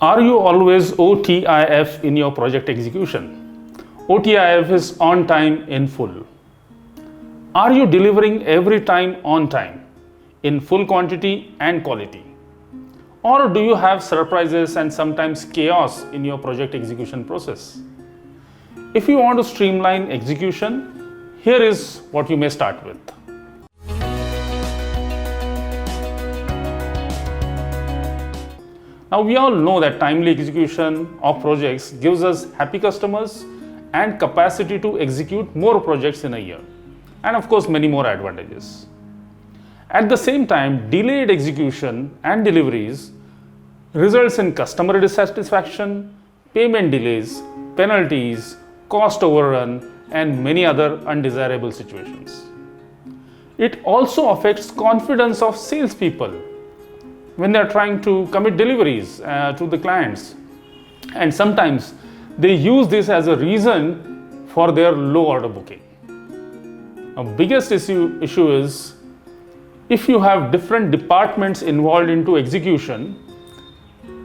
Are you always OTIF in your project execution? OTIF is on time in full. Are you delivering every time on time, in full quantity and quality? Or do you have surprises and sometimes chaos in your project execution process? If you want to streamline execution, here is what you may start with. Now we all know that timely execution of projects gives us happy customers and capacity to execute more projects in a year, and of course many more advantages. At the same time, delayed execution and deliveries results in customer dissatisfaction, payment delays, penalties, cost overrun, and many other undesirable situations. It also affects confidence of salespeople when they are trying to commit deliveries to the clients, and sometimes they use this as a reason for their low order booking. Now, biggest issue is if you have different departments involved into execution,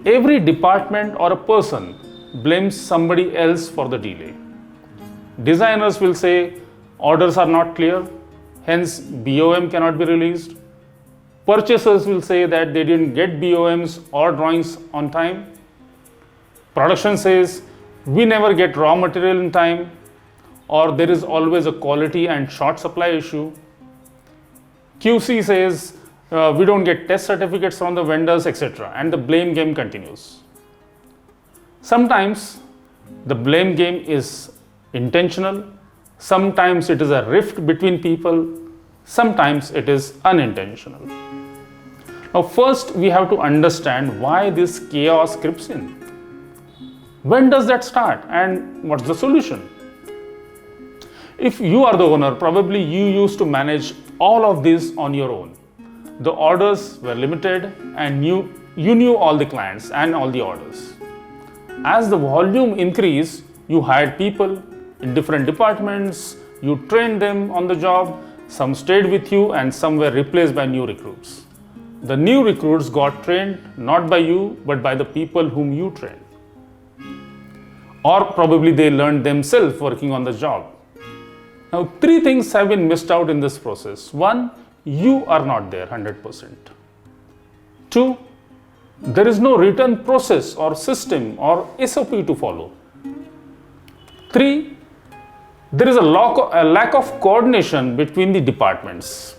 every department or a person blames somebody else for the delay. Designers will say orders are not clear, hence BOM cannot be released. Purchasers will say that they didn't get BOMs or drawings on time. Production says we never get raw material in time, or there is always a quality and short supply issue. QC says we don't get test certificates from the vendors, etc. And the blame game continues. Sometimes the blame game is intentional, sometimes it is a rift between people, sometimes it is unintentional. Now first we have to understand why this chaos creeps in. When does that start and what's the solution? If you are the owner, probably you used to manage all of this on your own. The orders were limited and you knew all the clients and all the orders. As the volume increased, you hired people in different departments, you trained them on the job, some stayed with you and some were replaced by new recruits. The new recruits got trained not by you but by the people whom you trained. Or probably they learned themselves working on the job. Now, three things have been missed out in this process. One, you are not there 100%. Two, there is no written process or system or SOP to follow. Three, there is a lack of coordination between the departments.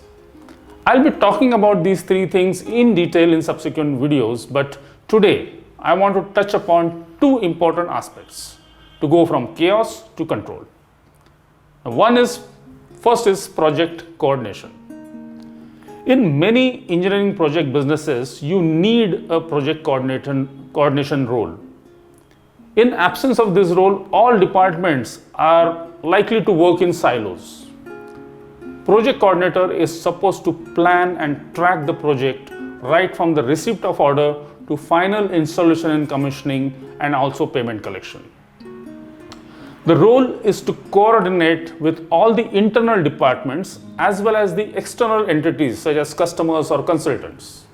I'll be talking about these three things in detail in subsequent videos, but today I want to touch upon two important aspects to go from chaos to control. First is project coordination. In many engineering project businesses, you need a project coordination role. In absence of this role, all departments are likely to work in silos. Project coordinator is supposed to plan and track the project right from the receipt of order to final installation and commissioning and also payment collection. The role is to coordinate with all the internal departments as well as the external entities such as customers or consultants.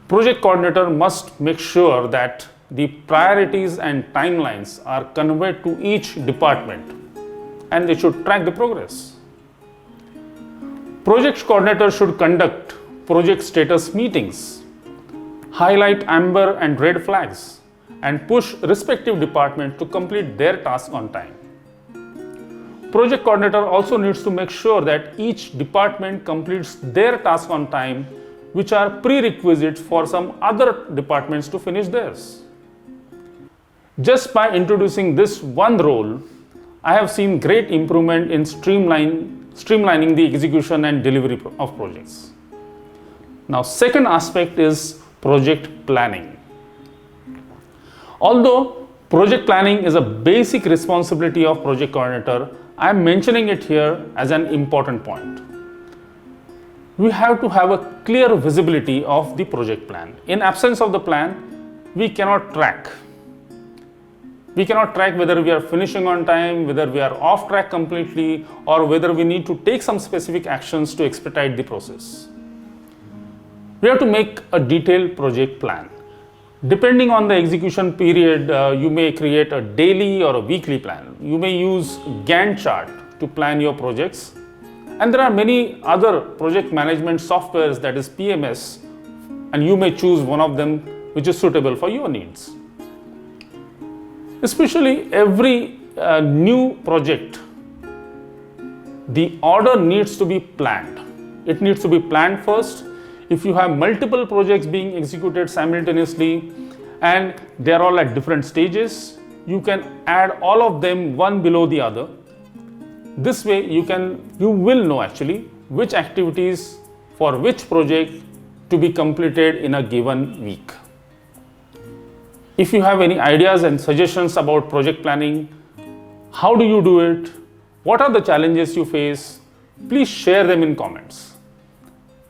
Project coordinator must make sure that the priorities and timelines are conveyed to each department and they should track the progress. Project coordinator should conduct project status meetings, highlight amber and red flags, and push respective departments to complete their task on time. Project coordinator also needs to make sure that each department completes their task on time, which are prerequisites for some other departments to finish theirs. Just by introducing this one role, I have seen great improvement in streamlining the execution and delivery of projects. Now, second aspect is project planning. Although project planning is a basic responsibility of project coordinator, I am mentioning it here as an important point. We have to have a clear visibility of the project plan. In absence of the plan, we cannot track. We cannot track whether we are finishing on time, whether we are off track completely, or whether we need to take some specific actions to expedite the process. We have to make a detailed project plan. Depending on the execution period, you may create a daily or a weekly plan. You may use Gantt chart to plan your projects. And there are many other project management softwares, that is PMS, and you may choose one of them which is suitable for your needs. Especially every new project, the order needs to be planned. It needs to be planned first. If you have multiple projects being executed simultaneously and they are all at different stages, you can add all of them one below the other. This way you will know actually which activities for which project to be completed in a given week. If you have any ideas and suggestions about project planning, how do you do it? What are the challenges you face? Please share them in comments.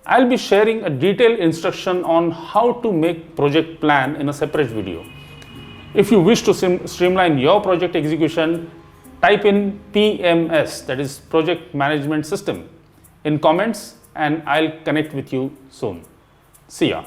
I'll be sharing a detailed instruction on how to make project plan in a separate video. If you wish to streamline your project execution, type in PMS, that is Project Management System, in comments and I'll connect with you soon. See ya.